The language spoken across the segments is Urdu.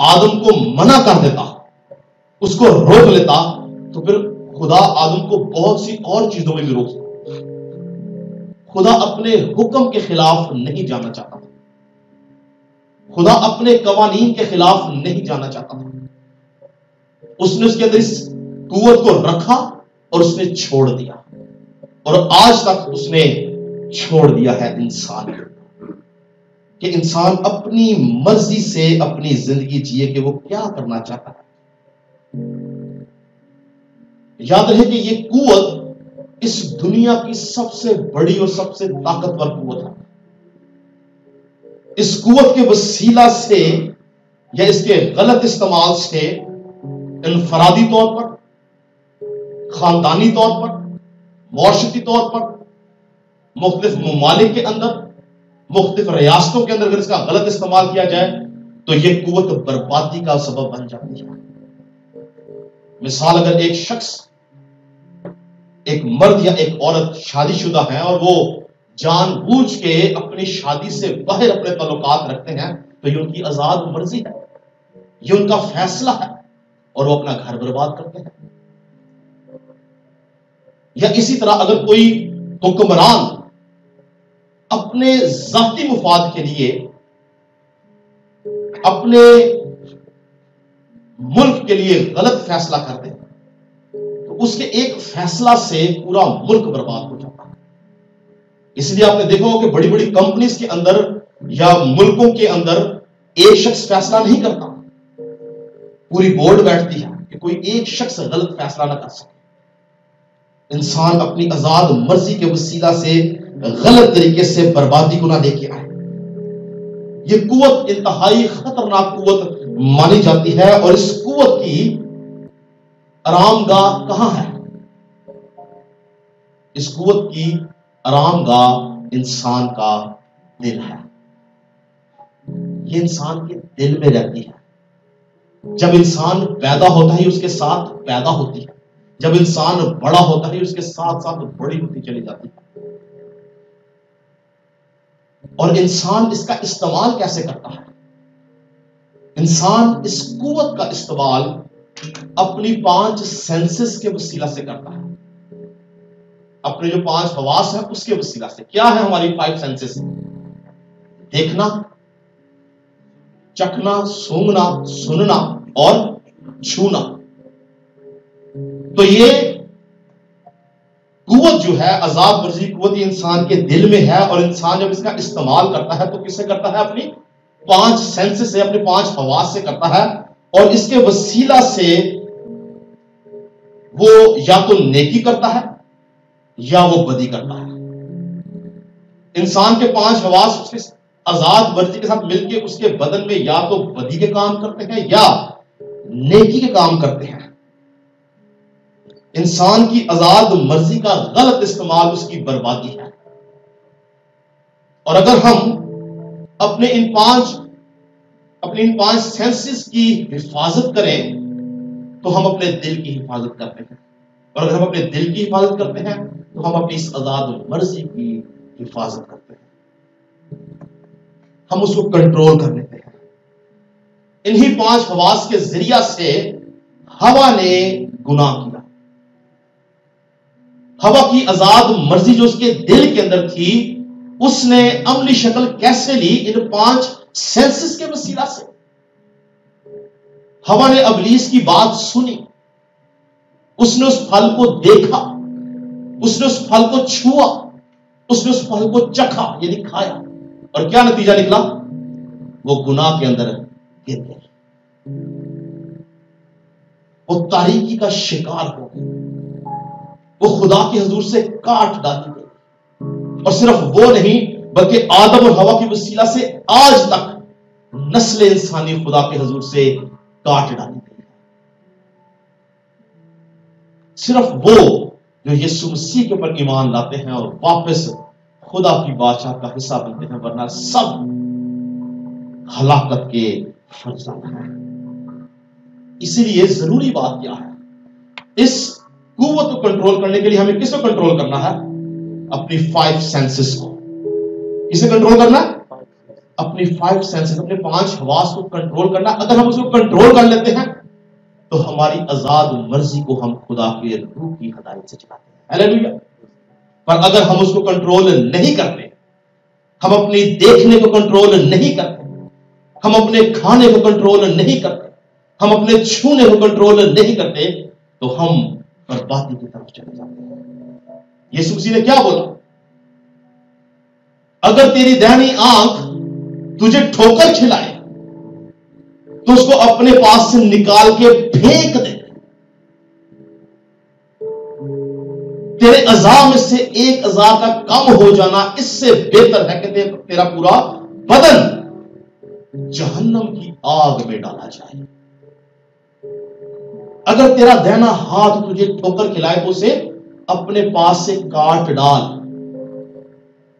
آدم کو منع کر دیتا, اس کو روک لیتا, تو پھر خدا آدم کو بہت سی اور چیزوں میں بھی روک سکتا. خدا اپنے حکم کے خلاف نہیں جانا چاہتا تھا, خدا اپنے قوانین کے خلاف نہیں جانا چاہتا تھا. اس نے اس کے اندر اس قوت کو رکھا اور اس نے چھوڑ دیا, اور آج تک اس نے چھوڑ دیا ہے انسان کہ انسان اپنی مرضی سے اپنی زندگی جیے کہ وہ کیا کرنا چاہتا ہے. یاد رہے کہ یہ قوت اس دنیا کی سب سے بڑی اور سب سے طاقتور قوت ہے. اس قوت کے وسیلہ سے یا اس کے غلط استعمال سے انفرادی طور پر, خاندانی طور پر, معاشرتی طور پر, مختلف ممالک کے اندر, مختلف ریاستوں کے اندر اگر اس کا غلط استعمال کیا جائے تو یہ قوت بربادی کا سبب بن جاتی ہے. مثال, اگر ایک شخص, ایک مرد یا ایک عورت شادی شدہ ہیں اور وہ جان بوجھ کے اپنی شادی سے باہر اپنے تعلقات رکھتے ہیں تو یہ ان کی آزاد مرضی ہے, یہ ان کا فیصلہ ہے, اور وہ اپنا گھر برباد کرتے ہیں. یا اسی طرح اگر کوئی حکمران اپنے ذاتی مفاد کے لیے اپنے ملک کے لیے غلط فیصلہ کرتے ہیں تو اس کے ایک فیصلہ سے پورا ملک برباد ہو جاتا ہے. اس لیے آپ نے دیکھا ہو کہ بڑی بڑی کمپنیز کے اندر یا ملکوں کے اندر ایک شخص فیصلہ نہیں کرتا, پوری بورڈ بیٹھتی ہے کہ کوئی ایک شخص غلط فیصلہ نہ کر سکے. انسان اپنی آزاد مرضی کے وسیلہ سے غلط طریقے سے بربادی کو نہ لے کے آئے. یہ قوت انتہائی خطرناک قوت مانی جاتی ہے, اور اس قوت کی آرام گاہ کہاں ہے؟ اس قوت کی آرام گاہ انسان کا دل ہے. یہ انسان کے دل میں رہتی ہے. جب انسان پیدا ہوتا ہے اس کے ساتھ پیدا ہوتی ہے, جب انسان بڑا ہوتا ہے اس کے ساتھ ساتھ بڑی ہوتی چلی جاتی ہے. اور انسان اس کا استعمال کیسے کرتا ہے؟ انسان اس قوت کا استعمال اپنی 5 سینسز کے وسیلہ سے کرتا ہے, اپنے جو 5 حواس ہیں اس کے وسیلہ سے. کیا ہے ہماری 5 سینسز؟ دیکھنا, چکھنا, سونگنا, سننا اور چھونا. تو یہ قوت جو ہے آزاد مرضی قوت, یہ انسان کے دل میں ہے, اور انسان جب اس کا استعمال کرتا ہے تو کس سے کرتا ہے؟ اپنی 5 سینسز سے, اپنے 5 حواس سے کرتا ہے, اور اس کے وسیلہ سے وہ یا تو نیکی کرتا ہے یا وہ بدی کرتا ہے. انسان کے 5 حواس اس کے آزاد مرضی کے ساتھ مل کے اس کے بدن میں یا تو بدی کے کام کرتے ہیں یا نیکی کے کام کرتے ہیں. انسان کی آزاد مرضی کا غلط استعمال اس کی بربادی ہے. اور اگر ہم اپنے ان 5 سینسز کی حفاظت کریں تو ہم اپنے دل کی حفاظت کرتے ہیں, اور اگر ہم اپنے دل کی حفاظت کرتے ہیں تو ہم اپنی اس آزاد مرضی کی حفاظت کرتے ہیں, ہم اس کو کنٹرول کر لیتے ہیں. انہی 5 حواس کے ذریعہ سے ہوا نے گناہ کیا. ہوا کی آزاد مرضی جو اس کے دل کے اندر تھی, اس نے عملی شکل کیسے لی؟ ان 5 سینسز کے وسیلہ سے. ہوا نے ابلیس کی بات سنی, اس نے اس پھل کو دیکھا, اس نے اس پھل کو چھوا, اس نے اس پھل کو چکھا یعنی کھایا, اور کیا نتیجہ نکلا؟ وہ گناہ کے اندر گر گئی, وہ تاریکی کا شکار ہو گئی, وہ خدا کے حضور سے کاٹ ڈالی گئی. اور صرف وہ نہیں بلکہ آدم اور حوا کی وسیلہ سے آج تک نسل انسانی خدا کے حضور سے کاٹ ڈالی گئی. صرف وہ جو یسوع مسیح کے اوپر ایمان لاتے ہیں اور واپس خدا کی بادشاہ کا حصہ بنتے ہیں, ورنہ سب ہلاکت کے فرزند ہیں. اسی لیے ضروری بات کیا ہے؟ اس قوت کو کنٹرول کرنے کے لیے ہمیں کس کو کنٹرول کرنا ہے؟ اپنی 5 سینسز کو. کسے کنٹرول کرنا ہے؟ اپنی 5 سینسز، اپنے 5 حواس کو کنٹرول کرنا. اگر ہم اس کو کنٹرول کر لیتے ہیں تو ہماری آزاد مرضی کو ہم خدا کے روح کی ہدایت سے چلاتے ہیں. ہاللیلویا. پر اگر ہم اس کو کنٹرول نہیں کرتے، ہم اپنی دیکھنے کو کنٹرول نہیں کرتے، ہم اپنے کھانے کو کنٹرول نہیں کرتے، ہم اپنے چھونے کو کنٹرول نہیں کرتے، تو ہم بربادی کی طرف چلے جاتے ہیں. یسوع مسیح نے کیا بولا؟ اگر تیری دہنی آنکھ تجھے ٹھوکر کھلائے تو اس کو اپنے پاس سے نکال کے پھینک دے. تیرے اعضاء میں سے ایک اعضاء کا کم ہو جانا اس سے بہتر ہے کہ تیرا پورا بدن جہنم کی آگ میں ڈالا جائے. اگر تیرا دہنا ہاتھ تجھے ٹھوکر کھلائے تو اسے اپنے پاس سے کاٹ ڈال.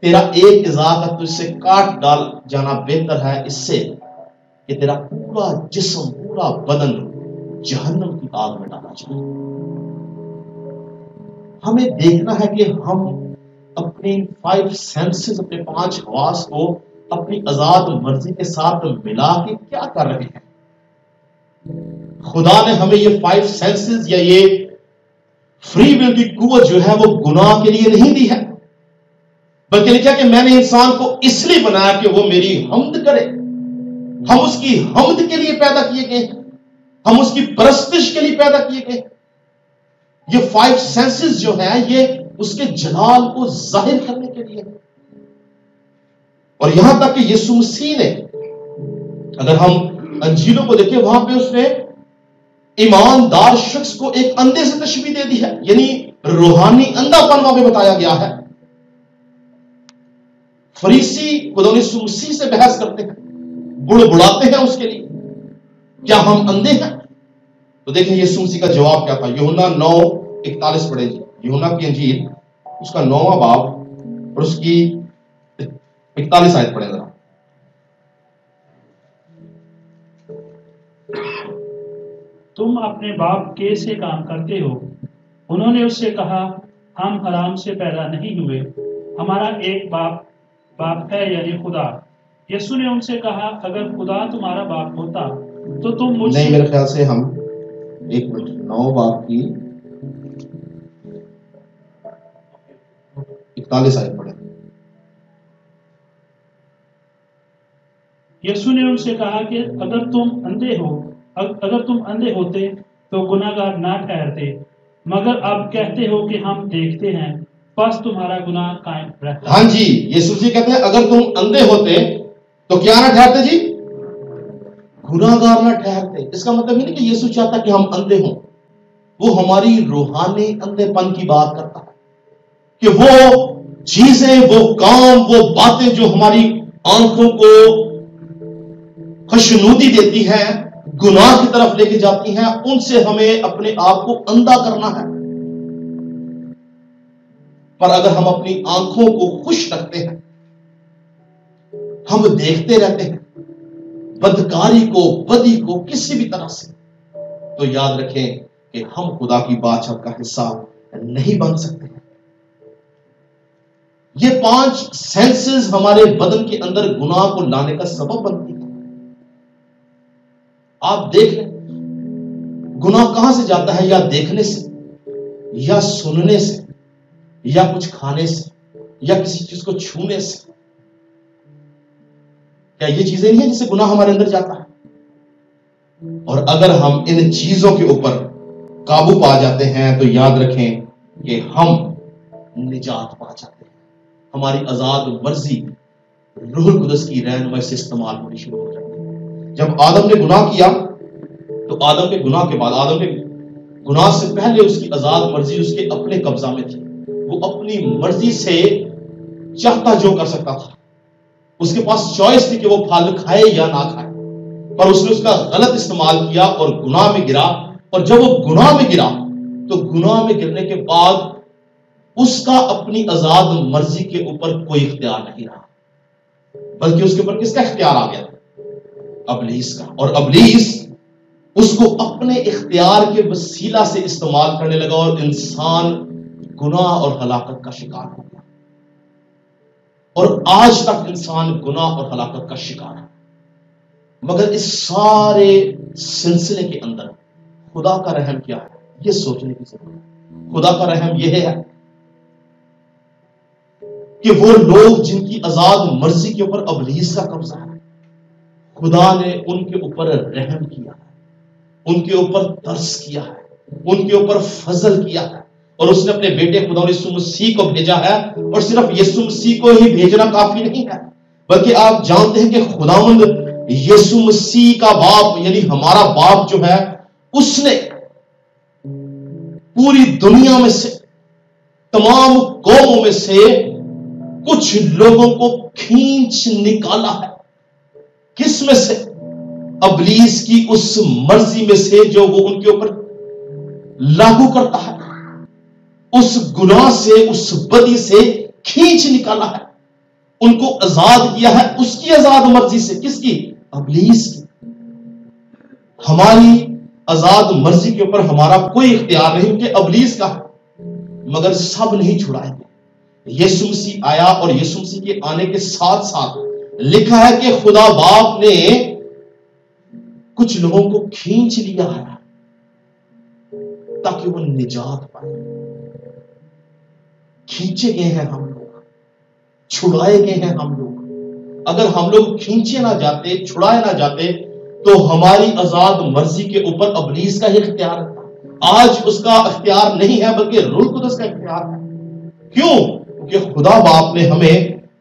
تیرا ایک اعضاء کا تجھ سے کاٹ ڈال جانا بہتر ہے اس سے کہ تیرا پورا جسم، پورا بدن جہنم کی آگ میں ڈالا جائے. ہمیں دیکھنا ہے کہ ہم اپنی 5 سینسز، اپنے 5 حواس کو اپنی آزاد مرضی کے ساتھ ملا کے کیا کر رہے ہیں. خدا نے ہمیں یہ 5 سینسز یا یہ فری ول کی قوت جو ہے وہ گناہ کے لیے نہیں دی ہے، بلکہ لکھا کہ میں نے انسان کو اس لیے بنایا کہ وہ میری حمد کرے. ہم اس کی حمد کے لیے پیدا کیے گئے ہیں، ہم اس کی پرستش کے لیے پیدا کیے گئے. یہ 5 سینسز جو ہیں یہ اس کے جلال کو ظاہر کرنے کے لیے. اور یہاں تک کہ یسوع مسیح نے، اگر ہم انجیلوں کو دیکھیں، وہاں پہ اس نے ایماندار شخص کو ایک اندھے سے تشبیہ دے دی ہے، یعنی روحانی اندھا پن وہاں پہ بتایا گیا ہے. فریسی خدا یسوع مسیح سے بحث کرتے ہیں، بڑبڑاتے ہیں اس کے لیے، کیا ہم اندھے ہیں؟ تو دیکھیں یسوع مسیح کا جواب کیا تھا. یوحنا 9:41 پڑھیں جی. یوحنا کی انجیل اس کا 9واں باب اور اس کی 41 آیت پڑھیں ذرا. تم اپنے باپ کے سے کام کرتے ہو. انہوں نے اس سے کہا، ہم حرام سے پیدا نہیں ہوئے، ہمارا ایک باپ ہے یعنی خدا. یسوع نے ان سے کہا، اگر خدا تمہارا باپ ہوتا تو تم مجھ سے... نہیں، میرے خیال سے ہم 9 باب کی 41 آیت پڑھیں. یسوع نے ان سے کہا کہ اگر تم اندھے ہوتے تو گناہگار نہ ٹھہرتے، مگر اب کہتے ہو کہ ہم دیکھتے ہیں، پس تمہارا گناہ قائم رہتا. ہاں جی، یسوع جی کہتے ہیں اگر تم اندھے ہوتے تو کیا نہ ٹھہرتے جی؟ گناہگار نہ ٹھہرتے. اس کا مطلب یہ نہیں کہ یسوع چاہتا کہ ہم اندھے ہوں، وہ ہماری روحانی اندھے پن کی بات کرتا ہے کہ وہ چیزیں، وہ کام، وہ باتیں جو ہماری آنکھوں کو خوشنودی دیتی ہیں، گناہ کی طرف لے کے جاتی ہیں، ان سے ہمیں اپنے آپ کو اندھا کرنا ہے. پر اگر ہم اپنی آنکھوں کو خوش رکھتے ہیں، ہم دیکھتے رہتے ہیں بدکاری کو، بدی کو کسی بھی طرح سے، تو یاد رکھیں کہ ہم خدا کی بادشاہ کا حصہ نہیں بن سکتے. یہ 5 سینسز ہمارے بدن کے اندر گناہ کو لانے کا سبب بنتی ہے. آپ دیکھ لیں گناہ کہاں سے جاتا ہے؟ یا دیکھنے سے، یا سننے سے، یا کچھ کھانے سے، یا کسی چیز کو چھونے سے. کیا یہ چیزیں نہیں ہیں جس سے گناہ ہمارے اندر جاتا ہے؟ اور اگر ہم ان چیزوں کے اوپر قابو پا جاتے ہیں تو یاد رکھیں کہ ہم نجات پا جاتے ہیں. ہماری آزاد مرضی روح القدس کی رہنمائی سے استعمال ہونی شروع ہو جاتی ہے. جب آدم نے گناہ کیا تو آدم کے گناہ کے بعد، آدم کے گناہ سے پہلے اس کی آزاد مرضی اس کے اپنے قبضہ میں تھی. وہ اپنی مرضی سے چاہتا جو کر سکتا تھا. اس کے پاس چوائس تھی کہ وہ پھل کھائے یا نہ کھائے، پر اس نے اس کا غلط استعمال کیا اور گناہ میں گرا. اور جب وہ گناہ میں گرا تو گناہ میں گرنے کے بعد اس کا اپنی آزاد مرضی کے اوپر کوئی اختیار نہیں رہا، بلکہ اس کے اوپر کس کا اختیار آ گیا؟ ابلیس کا. اور ابلیس اس کو اپنے اختیار کے وسیلہ سے استعمال کرنے لگا اور انسان گناہ اور ہلاکت کا شکار ہو گیا. اور آج تک انسان گناہ اور ہلاکت کا شکار ہے. مگر اس سارے سلسلے کے اندر خدا کا رحم کیا ہے، یہ سوچنے کی ضرورت ہے. خدا کا رحم یہ ہے کہ وہ لوگ جن کی آزاد مرضی کے اوپر ابلیس کا قبضہ ہے، خدا نے ان کے اوپر رحم کیا ہے، ان کے اوپر ترس کیا ہے، ان کے اوپر فضل کیا ہے، اور اس نے اپنے بیٹے خدا یسوع مسیح کو بھیجا ہے. اور صرف یسوع مسیح کو ہی بھیجنا کافی نہیں ہے، بلکہ آپ جانتے ہیں کہ خداوند یسوع مسیح کا باپ یعنی ہمارا باپ جو ہے، اس نے پوری دنیا میں سے، تمام قوموں میں سے کچھ لوگوں کو کھینچ نکالا ہے. کس میں سے؟ ابلیس کی اس مرضی میں سے جو وہ ان کے اوپر لاگو کرتا ہے. اس گناہ سے، اس بدی سے کھینچ نکالا ہے، ان کو آزاد کیا ہے اس کی آزاد مرضی سے. کس کی؟ ابلیس کی. ہماری آزاد مرضی کے اوپر ہمارا کوئی اختیار نہیں کہ ابلیس کا ہے. مگر سب نہیں چھڑائیں گے. یسوع مسیح آیا اور یسوع مسیح کے آنے کے ساتھ ساتھ لکھا ہے کہ خدا باپ نے کچھ لوگوں کو کھینچ لیا ہے تاکہ وہ نجات پائے. کھینچے گئے ہیں ہم لوگ، چھڑائے گئے ہیں ہم لوگ. اگر ہم لوگ کھینچے نہ جاتے، چھڑائے نہ جاتے، تو ہماری آزاد مرضی کے اوپر ابلیس کا ہی اختیار ہے. آج اس کا اختیار نہیں ہے بلکہ روح القدس کا اختیار ہے. کیوں؟ کیونکہ خدا باپ نے ہمیں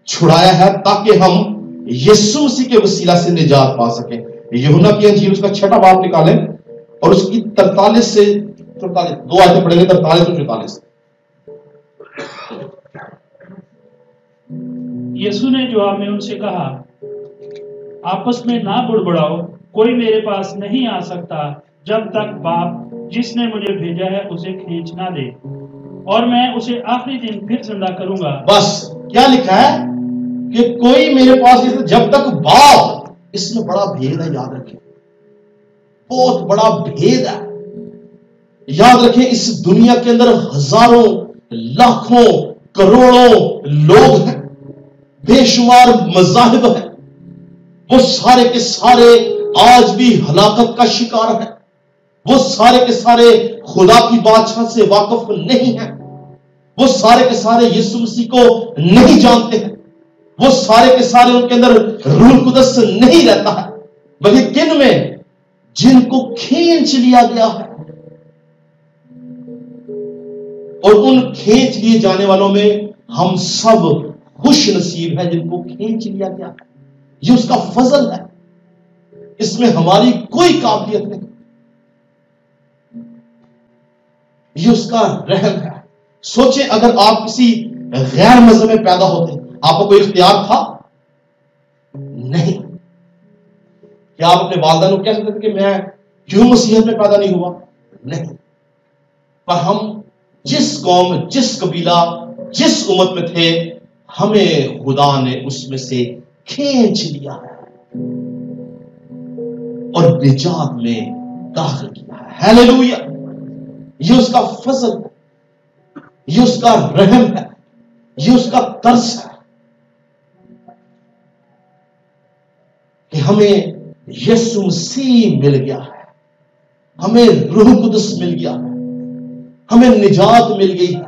چھڑایا ہے تاکہ ہم یسوع مسیح کے وسیلہ سے نجات پا سکیں. یوحنا کی انجیل اس کا 6واں باب نکالیں اور اس کی 43 سے 44 دو آیتیں پڑھیں گے، 43 اور 44. یسوع نے جواب میں ان سے کہا، آپس میں نہ بڑبڑاؤ، کوئی میرے پاس نہیں آ سکتا جب تک باپ جس نے مجھے بھیجا ہے اسے کھینچ نہ دے، اور میں اسے آخری دن پھر زندہ کروں گا. بس کیا لکھا ہے کہ کوئی میرے پاس نہیں، جب تک باپ. اس میں بڑا بھید ہے، یاد رکھیں، بہت بڑا بھید ہے. یاد رکھیں، اس دنیا کے اندر ہزاروں، لاکھوں، کروڑوں لوگ ہیں، بے شمار مذاہب ہیں. وہ سارے کے سارے آج بھی ہلاکت کا شکار ہیں. وہ سارے کے سارے خدا کی بادشاہ سے واقف نہیں ہیں. وہ سارے کے سارے یسوع مسیح کو نہیں جانتے ہیں. وہ سارے کے سارے ان کے اندر روح القدس نہیں رہتا ہے، بلکہ کن میں؟ جن کو کھینچ لیا گیا ہے. اور ان کھینچ لیے جانے والوں میں ہم سب خوش نصیب ہیں جن کو کھینچ لیا گیا ہے. یہ اس کا فضل ہے، اس میں ہماری کوئی قابلیت نہیں. یہ اس کا رحم ہے. سوچیں، اگر آپ کسی غیر مذہب میں پیدا ہوتے، آپ کو کوئی اختیار تھا؟ نہیں. کیا آپ اپنے والدین کو کہہ سکتے تھے کہ میں کیوں مسیحیت میں پیدا نہیں ہوا؟ نہیں. پر ہم جس قوم، جس قبیلہ، جس امت میں تھے، ہمیں خدا نے اس میں سے کھینچ لیا ہے اور نجات میں داخل کیا ہے. ہیلیلویا! یہ اس کا فضل ہے، یہ اس کا رحم ہے، یہ اس کا ترس ہے کہ ہمیں یسوع مسیح مل گیا ہے، ہمیں روح القدس مل گیا ہے، ہمیں نجات مل گئی ہے،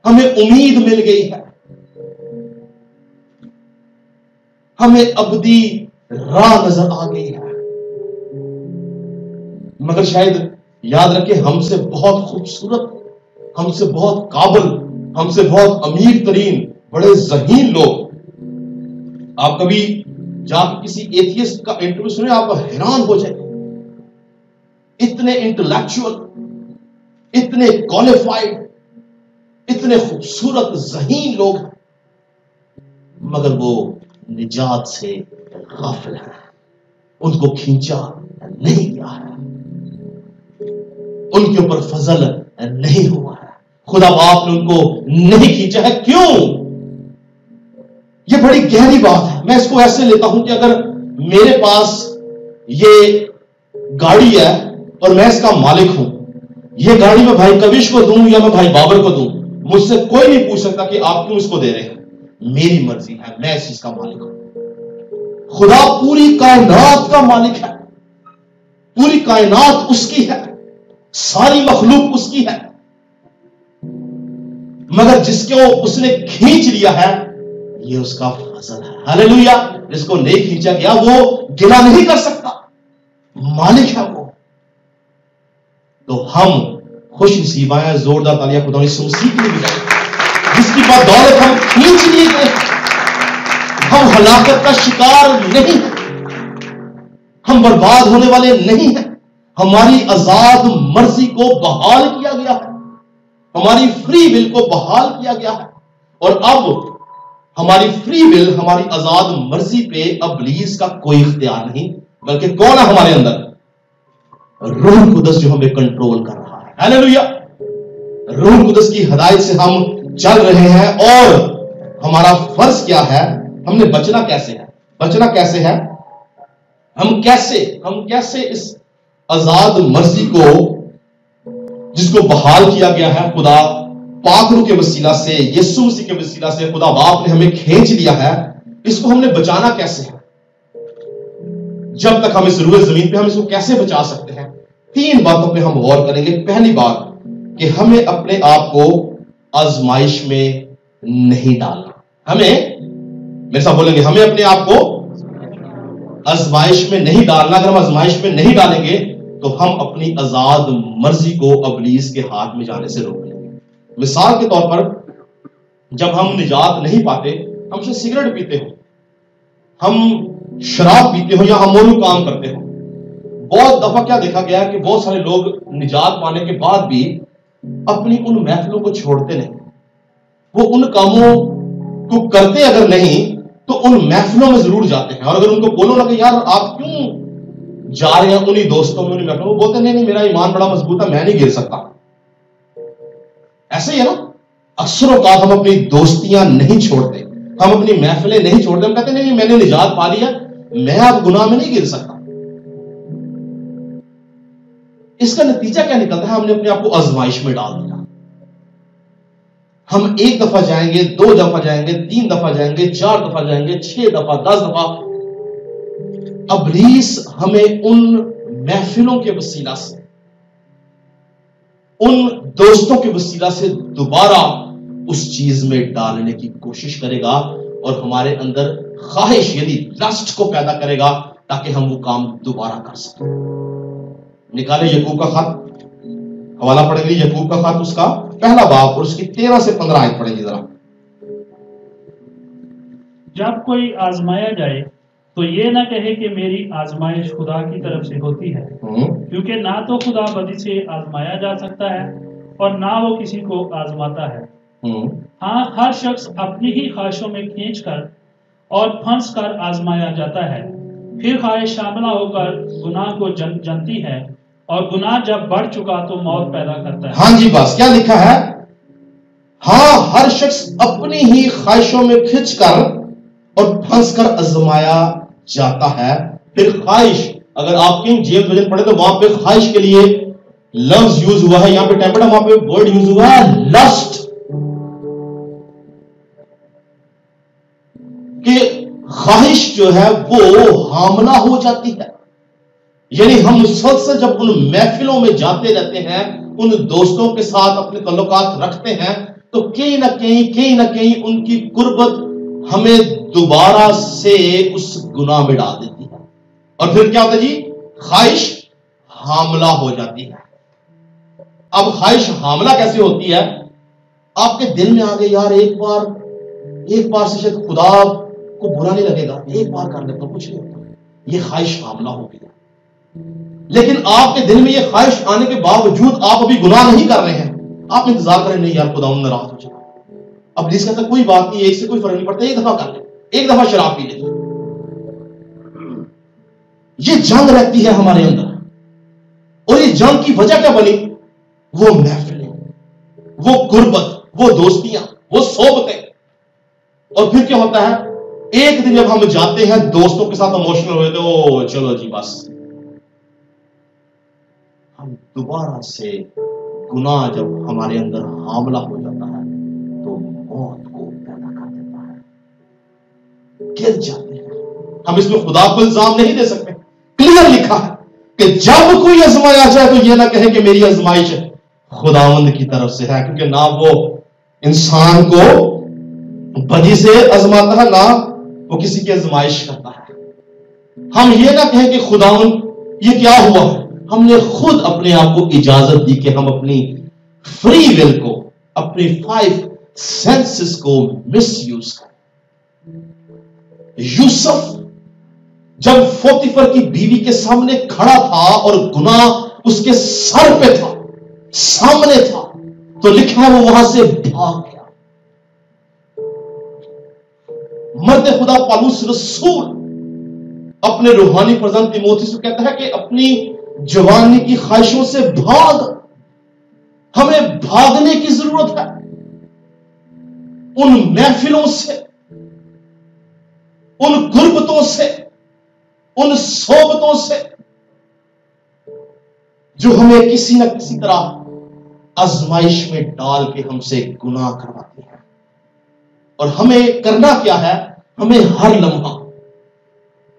ہمیں امید مل گئی ہے، ہمیں ابدی راہ نظر آ گئی ہے. مگر شاید یاد رکھیں، ہم سے بہت خوبصورت، ہم سے بہت قابل، ہم سے بہت امیر ترین، بڑے ذہین لوگ، آپ کبھی جا کے کسی ایتھیسٹ کا انٹرویو سنیں، آپ حیران ہو جائیں. اتنے انٹلیکچوئل، اتنے کوالیفائڈ، اتنے خوبصورت ذہین لوگ ہیں، مگر وہ نجات سے غافل ہیں. ان کو کھینچا نہیں گیا ہے، ان کے اوپر فضل نہیں ہوا ہے. خدا باپ نے ان کو نہیں کھینچا ہے. کیوں؟ یہ بڑی گہری بات ہے. میں اس کو ایسے لیتا ہوں کہ اگر میرے پاس یہ گاڑی ہے اور میں اس کا مالک ہوں، یہ گاڑی میں بھائی کبیش کو دوں یا میں بھائی بابر کو دوں، مجھ سے کوئی نہیں پوچھ سکتا کہ آپ کیوں اس کو دے رہے ہیں. میری مرضی ہے، میں اس چیز کا مالک ہوں. خدا پوری کائنات کا مالک ہے، پوری کائنات اس کی ہے، ساری مخلوق اس کی ہے، مگر جس کو اس نے کھینچ لیا ہے یہ اس کا فضل ہے. ہاللیلویا. جس کو نہیں کھینچا گیا وہ گلا نہیں کر سکتا، مالک ہے وہ. تو ہم خوش نصیب ہیں. زوردار تالیاں خدا یسوع مسیح کے لیے بجائیں، جس کی بدولت ہم کھینچ لیے گئے، ہم ہلاکت کا شکار نہیں ہیں، ہم برباد ہونے والے نہیں ہیں. ہماری آزاد مرضی کو بحال کیا گیا ہے، ہماری فری ول کو بحال کیا گیا ہے. اور اب ہماری فری ول، ہماری آزاد مرضی پہ ابلیس کا کوئی اختیار نہیں، بلکہ کون ہے ہمارے اندر؟ روح القدس جو ہمیں کنٹرول کر رہا ہے. ہاللیلویا. روح القدس کی ہدایت سے ہم چل رہے ہیں. اور ہمارا فرض کیا ہے؟ ہم نے بچنا کیسے ہے؟ بچنا کیسے ہے؟ ہم کیسے اس آزاد مرضی کو، جس کو بحال کیا گیا ہے خدا پاک روح کے وسیلہ سے، یسوع مسیح کے وسیلہ سے خدا باپ نے ہمیں کھینچ لیا ہے، اس کو ہم نے بچانا کیسے ہے؟ جب تک ہم اس روئے زمین پہ ہم اس کو کیسے بچا سکتے ہیں؟ 3 باتوں پہ ہم غور کریں گے. پہلی بات کہ ہمیں اپنے آپ کو آزمائش میں نہیں ڈالنا. میرے ساتھ بولیں گے، ہمیں اپنے آپ کو آزمائش میں نہیں ڈالنا. اگر ہم آزمائش میں نہیں ڈالیں گے تو ہم اپنی آزاد مرضی کو ابلیس کے ہاتھ میں جانے سے روک لیں گے. مثال کے طور پر جب ہم نجات نہیں پاتے، ہم سے سگریٹ پیتے ہو، ہم شراب پیتے ہو، یا ہم اور کام کرتے ہو. بہت دفعہ کیا دیکھا گیا ہے کہ بہت سارے لوگ نجات پانے کے بعد بھی اپنی ان محفلوں کو چھوڑتے نہیں. وہ ان کاموں کو کرتے اگر نہیں تو ان محفلوں میں ضرور جاتے ہیں. اور اگر ان کو بولو نا کہ یار آپ کیوں جا رہے ہیں انہی دوستوں میں، انہی محفلوں، وہ بولتے نہیں میرا ایمان بڑا مضبوط ہے، میں نہیں گر سکتا. ایسے ہی ہے نا. اکثر اوقات ہم اپنی دوستیاں نہیں چھوڑتے، ہم اپنی محفلیں نہیں چھوڑتے. ہم کہتے نہیں میں نے نجات پا لیا، میں اب گناہ میں نہیں گر سکتا. اس کا نتیجہ کیا نکلتا ہے؟ ہم نے اپنے آپ کو آزمائش میں ڈال دیا. ہم 1 دفعہ جائیں گے، 2 دفعہ جائیں گے، 3 دفعہ جائیں گے، 4 دفعہ جائیں گے، 6 دفعہ، 10 دفعہ. ابلیس ہمیں ان محفلوں کے وسیلہ سے، ان دوستوں کے وسیلہ سے دوبارہ اس چیز میں ڈالنے کی کوشش کرے گا، اور ہمارے اندر خواہش یعنی لسٹ کو پیدا کرے گا تاکہ ہم وہ کام دوبارہ کر سکیں. نکالے یعقوب کا خط، حوالہ پڑھیں گے یعقوب کا خط، اس کا 1 باب اور اس کی 13 سے 15 آیت پڑھیں گے ذرا. جب کوئی آزمایا جائے تو یہ نہ کہے کہ میری آزمائش خدا کی طرف سے ہوتی ہے، کیونکہ نہ تو خدا بدی سے آزمایا جا سکتا ہے اور نہ وہ کسی کو آزماتا ہے. ہاں، ہر شخص اپنی ہی خواہشوں میں کھینچ کر اور پھنس کر آزمایا جاتا ہے. پھر خواہش شاملہ ہو کر گناہ کو جنتی ہے، اور گناہ جب بڑھ چکا تو موت پیدا کرتا ہے. ہاں جی، بس کیا لکھا ہے؟ ہاں، ہر شخص اپنی ہی خواہشوں میں کھنچ کر اور پھنس کر آزمایا جاتا ہے. پھر خواہش، اگر آپ کنگ جیمز ورژن پڑھے تو وہاں پہ خواہش کے لیے لفظ یوز ہوا ہے، یہاں پہ ٹیمپل ہے، وہاں پہ ورڈ یوز ہوا ہے لسٹ، کہ خواہش جو ہے وہ حاملہ ہو جاتی ہے. یعنی ہم مسلسل جب ان محفلوں میں جاتے رہتے ہیں، ان دوستوں کے ساتھ اپنے تعلقات رکھتے ہیں، تو کہیں نہ کہیں ان کی قربت ہمیں دوبارہ سے اس گناہ میں ڈال دیتی ہے. اور پھر کیا ہوتا ہے جی؟ خواہش حاملہ ہو جاتی ہے. اب خواہش حاملہ کیسے ہوتی ہے؟ آپ کے دل میں آگے یار ایک بار سے شاید خدا کو برا نہیں لگے گا، ایک بار کر لیتا ہوں، کچھ نہیں ہوتا، یہ خواہش حاملہ ہو گئی. لیکن آپ کے دل میں یہ خواہش آنے کے باوجود آپ ابھی گناہ نہیں کر رہے ہیں. آپ انتظار کریں نہیں یار خدا ان ناراض ہو جائے. اب پولیس کہتا کوئی بات نہیں، ایک سے کوئی فرق نہیں پڑتا، 1 دفعہ کر لیں، 1 دفعہ شراب پی لیں. یہ جنگ رہتی ہے ہمارے اندر، اور یہ جنگ کی وجہ کیا بنی؟ وہ محفلیں، وہ قربت، وہ دوستیاں، وہ صحبتیں. اور پھر کیا ہوتا ہے؟ ایک دن جب ہم جاتے ہیں دوستوں کے ساتھ ایموشنل ہوئے تو چلو جی بس، ہم دوبارہ سے گناہ جب ہمارے اندر حاملہ ہو جاتا ہے تو موت کو پیدا کر دیتا ہے. گر جاتے ہیں. ہم اس میں خدا کو الزام نہیں دے سکتے. کلیئر لکھا ہے کہ جب کوئی آزمایا جائے تو یہ نہ کہے کہ میری آزمائش خداوند کی طرف سے ہے, کیونکہ نہ وہ انسان کو بدی سے آزماتا ہے, نہ وہ کسی کی آزمائش کرتا ہے. ہم یہ نہ کہیں کہ خداوند یہ کیا ہوا ہے, ہم نے خود اپنے آپ کو اجازت دی کہ ہم اپنی فری ول کو, اپنی 5 سینسز کو مس یوز کریں. یوسف جب پوتیفر کی بیوی کے سامنے کھڑا تھا اور گناہ اس کے سر پہ تھا, سامنے تھا, تو لکھا وہ وہاں سے بھاگ گیا. مرد خدا پالوس رسول اپنے روحانی فرزند تیموتھی سے کہتا ہے کہ اپنی جوانی کی خواہشوں سے بھاگ. ہمیں بھاگنے کی ضرورت ہے ان محفلوں سے, ان غربتوں سے, ان صحبتوں سے جو ہمیں کسی نہ کسی طرح آزمائش میں ڈال کے ہم سے گناہ کرواتی ہے. اور ہمیں کرنا کیا ہے, ہمیں ہر لمحہ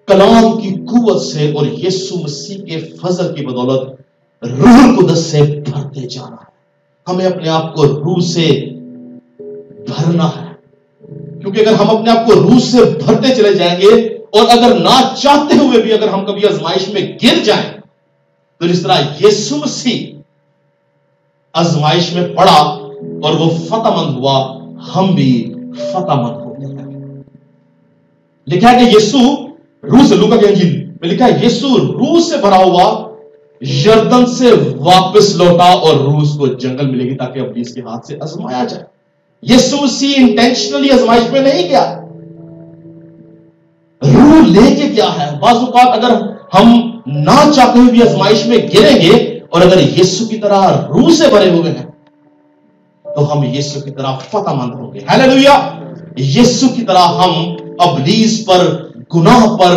کلام کی قوت سے اور یسوع مسیح کے فضل کی بدولت روح القدس سے بھرتے جانا ہے. ہمیں اپنے آپ کو روح سے بھرنا ہے, کیونکہ اگر ہم اپنے آپ کو روح سے بھرتے چلے جائیں گے اور اگر نہ چاہتے ہوئے بھی اگر ہم کبھی آزمائش میں گر جائیں تو جس طرح یسوع مسیح آزمائش میں پڑا اور وہ فتح مند ہوا, ہم بھی فتح مند ہوتے ہیں. لکھا ہے کہ یسوع روح سے, لوکا کی انجیل میں لکھا ہے یسوع روح سے بھرا ہوا یردن سے واپس لوٹا اور روح کو جنگل ملے گی تاکہ ابلیس کے ہاتھ سے آزمایا جائے. یسوع مسیح انٹینشنلی آزمائش میں نہیں گیا, روح لے کے کیا ہے. بعض اوقات اگر ہم نہ چاہتے ہوئے بھی آزمائش میں گریں گے اور اگر یسوع کی طرح روح سے بھرے ہوئے ہیں تو ہم یسوع کی طرح فتح مند ہوں گے. ہیلیلویا. یسوع کی طرح ہم ابلیس پر, گناہ پر,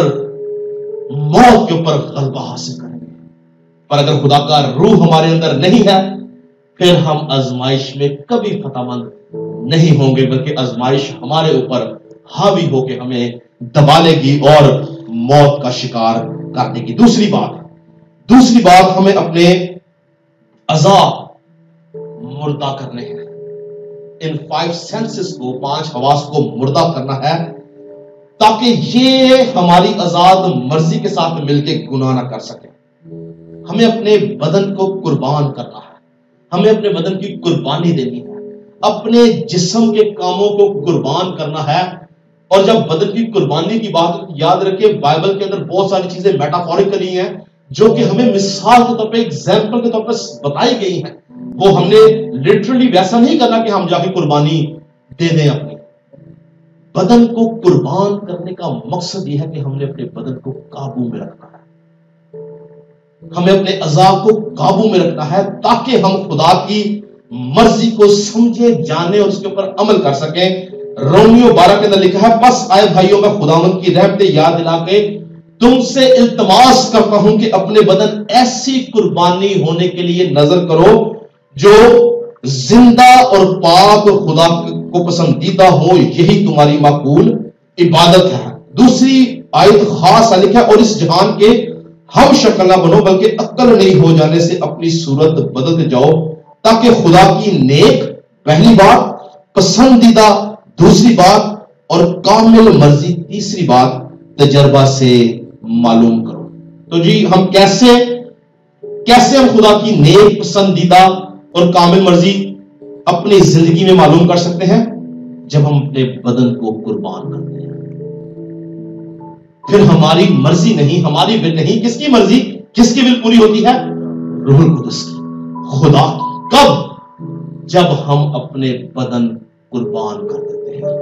موت کے اوپر غلبہ حاصل کریں گے. پر اگر خدا کا روح ہمارے اندر نہیں ہے پھر ہم آزمائش میں کبھی فتح مند نہیں ہوں گے, بلکہ آزمائش ہمارے اوپر حاوی ہو کے ہمیں دبا لے گی اور موت کا شکار کر دے گی. دوسری بات ہمیں اپنے اعضاء مردہ کرنے ہیں. ان 5 سینسز کو, 5 حواس کو مردہ کرنا ہے تاکہ یہ ہماری آزاد مرضی کے ساتھ مل کے گناہ نہ کر سکے. ہمیں اپنے بدن کو قربان کرنا ہے, ہمیں اپنے بدن کی قربانی دینی ہے, اپنے جسم کے کاموں کو قربان کرنا ہے. اور جب بدن کی قربانی کی بات یاد رکھیں, بائبل کے اندر بہت ساری چیزیں میٹافورکلی ہیں جو کہ ہمیں مثال کے طور پہ, ایگزامپل کے طور پر بتائی گئی ہیں. وہ ہم نے لٹرلی ویسا نہیں کرنا کہ ہم جا کے قربانی دے دیں. اپنی بدن کو قربان کرنے کا مقصد یہ ہے کہ ہم نے اپنے بدن کو قابو میں رکھنا ہے, ہمیں اپنے اعضاء کو قابو میں رکھنا ہے تاکہ ہم خدا کی مرضی کو سمجھے, جانے اور اس کے اوپر عمل کر سکیں. رومیو 12 کے اندر لکھا ہے, بس آئے بھائیوں میں خداوند کی رحمتیں یاد دلا کے تم سے التماس کرتا ہوں کہ اپنے بدن ایسی قربانی ہونے کے لیے نظر کرو جو زندہ اور پاک خدا کو پسندیدہ ہو, یہی تمہاری معقول عبادت ہے. دوسری آیت خاص لکھا ہے, اور اس جہان کے ہم شکل نہ بنو بلکہ عقل نہیں ہو جانے سے اپنی صورت بدلتے جاؤ تاکہ خدا کی نیک, پہلی بات, پسندیدہ دوسری بات, اور کامل مرضی تیسری بات تجربہ سے معلوم کرو. تو جی ہم کیسے ہم خدا کی نیک, پسندیدہ اور کامل مرضی اپنی زندگی میں معلوم کر سکتے ہیں؟ جب ہم اپنے بدن کو قربان کرتے ہیں. پھر ہماری مرضی نہیں, ہماری ول نہیں, کس کی مرضی, کس کی ول پوری ہوتی ہے؟ روح القدس کی, خدا کی. کب؟ جب ہم اپنے بدن قربان کر دیتے ہیں,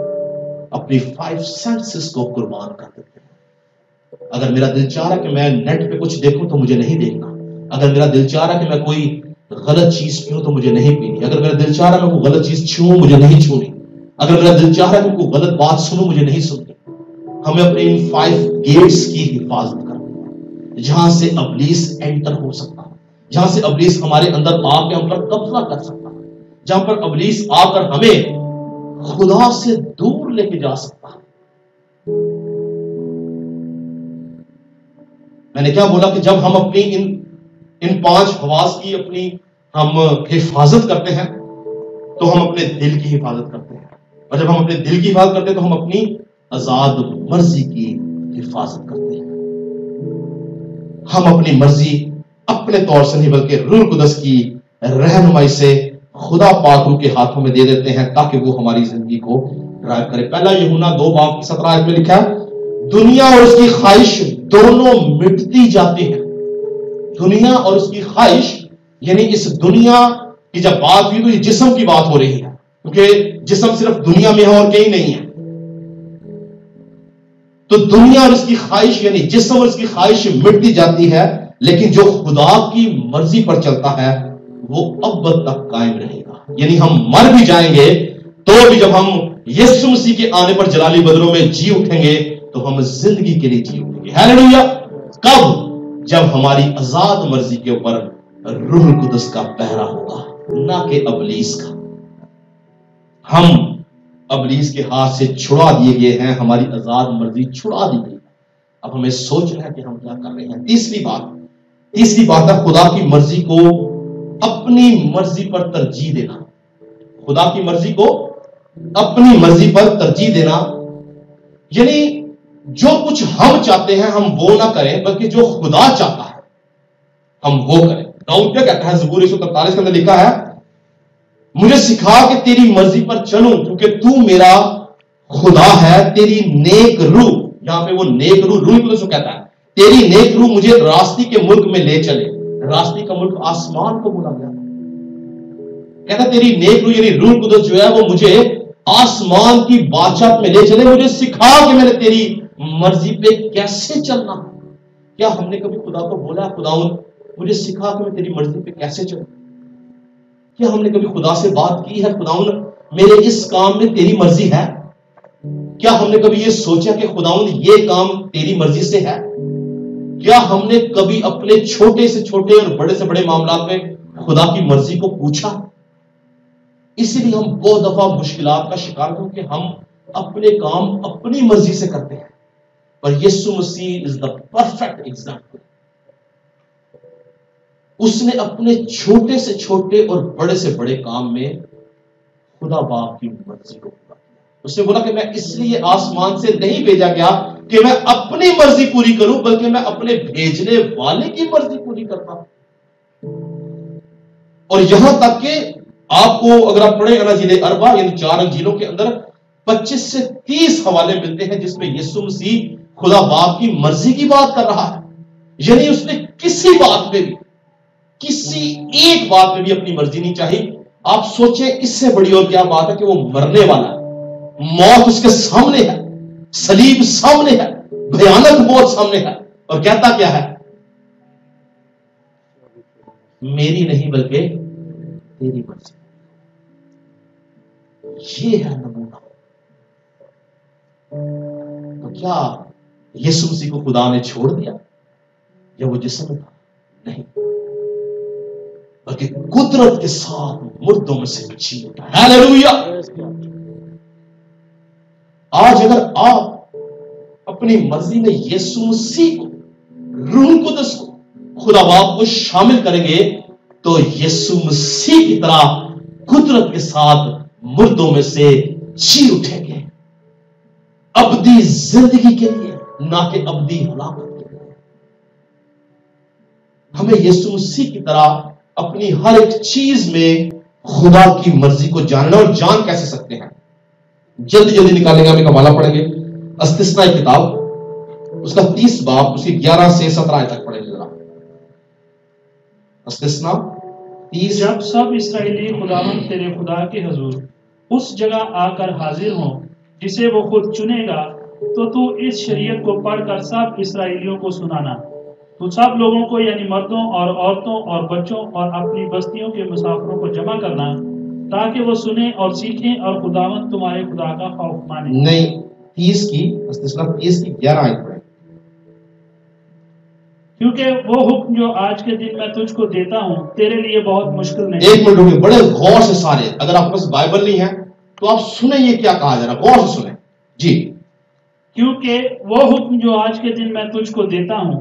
اپنی 5 سینسز کو قربان کر دیتے ہیں. اگر میرا دل چاہ رہا کہ میں نیٹ پہ کچھ دیکھوں تو مجھے نہیں دیکھنا. اگر میرا دل چاہ رہا کہ میں کوئی غلط چیز پیوں تو مجھے نہیں پینی. اگر میرا دل چاہ رہا میں کوئی غلط چیز چھوؤں مجھے نہیں چھونی. اگر میرا دل چاہ رہا کہ کوئی غلط بات سنوں مجھے نہیں سننی. ہمیں اپنے ان 5 گیٹس کی حفاظت کرنی ہے جہاں سے ابلیس انٹر ہو سکتا ہے, جہاں سے ابلیس ہمارے اندر آ کے ہم پر قبضہ کر سکتا ہے, جہاں پر ابلیس آ کر ہمیں خدا سے دور لے کے جا سکتا ہے. میں نے کیا بولا کہ جب ہم اپنی ان 5 حواس کی اپنی ہم حفاظت کرتے ہیں تو ہم اپنے دل کی حفاظت کرتے ہیں، اور جب ہم اپنے دل کی حفاظت کرتے ہیں تو ہم اپنی آزاد مرضی کی حفاظت کرتے ہیں. ہم اپنی مرضی اپنے طور سے نہیں بلکہ روح القدس کی رہنمائی سے خدا پاک روح کے ہاتھوں میں دے دیتے ہیں تاکہ وہ ہماری زندگی کو ڈرائیو کرے. پہلا یوحنا 2:17 میں لکھا ہے دنیا اور اس کی خواہش دونوں مٹتی جاتی ہیں. دنیا اور اس کی خواہش یعنی اس دنیا کی جب بات ہوئی تو یہ جسم کی بات ہو رہی ہے، کیونکہ جسم صرف دنیا میں ہے اور کہیں نہیں ہے. تو دنیا اور اس کی خواہش یعنی جسم اور اس کی خواہش مٹتی جاتی ہے، لیکن جو خدا کی مرضی پر چلتا ہے وہ ابد تک قائم رہے گا. یعنی ہم مر بھی جائیں گے تو بھی جب ہم یسوع مسیح کے آنے پر جلالی بدروں میں جی اٹھیں گے تو ہم زندگی کے لیے جی اٹھیں گے. ہیلیلویا. کب؟ جب ہماری آزاد مرضی کے اوپر روح القدس کا پہرا ہوگا، نہ کہ ابلیس کا. ہم ابلیس کے ہاتھ سے چھڑا دیے گئے ہیں، ہماری آزاد مرضی چھڑا دی گئی. اب ہمیں سوچنا ہے کہ ہم کیا کر رہے ہیں. تیسری بات ہے خدا کی مرضی کو اپنی مرضی پر ترجیح دینا. خدا کی مرضی کو اپنی مرضی پر ترجیح دینا یعنی جو کچھ ہم چاہتے ہیں ہم وہ نہ کریں بلکہ جو خدا چاہتا ہے ہم وہ کریں. داؤد کیا کہتا ہے زبور 143 کے اندر لکھا ہے مجھے سکھا کہ تیری مرضی پر چلوں کیونکہ تو میرا خدا ہے. تیری نیک روح، یہاں پہ وہ نیک روح القدس کو کہتا ہے تیری نیک روح مجھے راستی کے ملک میں لے چلے. راستی کا ملک آسمان کو بولا گیا، کہتا تیری نیک روح یعنی روح القدس جو ہے وہ مجھے آسمان کی بادشاہت میں لے چلے. مجھے سکھا کہ میں نے تیری مرضی پہ کیسے چلنا. کیا ہم نے کبھی خدا کو بولا خداوند مجھے سکھا کہ میں تیری مرضی پہ کیسے چلوں؟ کیا ہم نے کبھی خدا سے بات کی ہے خداوند میرے اس کام میں تیری مرضی ہے؟ کیا ہم نے کبھی یہ سوچا کہ خداوند یہ کام تیری مرضی سے ہے؟ کیا ہم نے کبھی اپنے چھوٹے سے چھوٹے اور بڑے سے بڑے معاملات میں خدا کی مرضی کو پوچھا؟ اسی لیے ہم بہت دفعہ مشکلات کا شکار ہوں کہ ہم اپنے کام اپنی مرضی سے کرتے ہیں. پر یسوع مسیح از دا پرفیکٹ ایگزامپل. اس نے اپنے چھوٹے سے چھوٹے اور بڑے سے بڑے کام میں خدا باپ کی مرضی کو پورا کیا. اس نے بولا کہ میں اس لیے آسمان سے نہیں بھیجا گیا کہ میں اپنی مرضی پوری کروں بلکہ میں اپنے بھیجنے والے کی مرضی پوری کرتا ہوں. اور یہاں تک کہ آپ کو اگر آپ پڑھیں اناجیل اربع یعنی 4 انجیلوں کے اندر 25 سے 30 حوالے ملتے ہیں جس میں یسوع مسیح خدا باپ کی مرضی کی بات کر رہا ہے. یعنی اس نے کسی بات میں بھی کسی ایک بات میں بھی اپنی مرضی نہیں چاہی. آپ سوچیں اس سے بڑی اور کیا بات ہے کہ وہ مرنے والا ہے، موت اس کے سامنے ہے، صلیب سامنے ہے، بھیانک موت سامنے ہے، اور کہتا کیا ہے میری نہیں بلکہ تیری مرضی. یہ ہے نمونہ. تو کیا یسوع مسیح کو خدا نے چھوڑ دیا یا وہ جسم تھا؟ نہیں، بلکہ قدرت کے ساتھ مردوں میں سے جی اٹھا. ہیلیلویا. آج اگر آپ اپنی مرضی میں یسوع مسیح کو روح القدس کو خدا باپ کو شامل کریں گے تو یسوع مسیح کی طرح قدرت کے ساتھ مردوں میں سے جی اٹھیں گے ابدی زندگی کے لیے، نہ کہ ابدی ہلاکت کے لیے. ہمیں یسوع مسیح کی طرح اپنی ہر ایک چیز میں خدا کی مرضی کو جاننا. اور جان کیسے سکتے ہیں؟ جلدی جلدی نکالیں گے. ہم ایک حوالہ پڑھیں گے استثناء کتاب اس کا 30 باب اس کی 11 سے 17 تک پڑھیں گے. ذرا استثناء 30. جب سب اسرائیلی خداوند تیرے خدا کے حضور اس جگہ آ کر حاضر ہوں جسے وہ خود چنے گا تو اس شریعت کو پڑھ کر سب اسرائیلیوں کو سنانا. تو سب لوگوں کو یعنی مردوں اور عورتوں اور بچوں اور اپنی بستیوں کے مسافروں کو جمع کرنا تاکہ وہ سنیں اور سیکھیں اور خداوند تمہارے خدا کا خوف مانیں. نہیں، 30 کی استثناء 30 کی 11 آیت پڑھیں. کیونکہ وہ حکم جو آج کے دن میں تجھ کو دیتا ہوں تیرے لیے بہت مشکل نہیں. ایک منٹ رکیے، بڑے غور سے سارے. اگر آپ کے پاس بائبل نہیں ہے تو آپ سنیں یہ کیا کہا جا رہا ہے، غور سے سنیں. جی. کیونکہ وہ حکم جو آج کے دن میں تجھ کو دیتا ہوں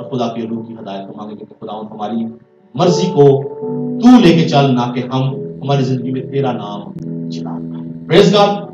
اور خدا کے روح کی ہدایت کو مانگیں گے کہ خدا ہماری مرضی کو تو لے کے چل، نہ کہ ہم ہماری زندگی میں تیرا نام چلا۔ پریز گاڈ۔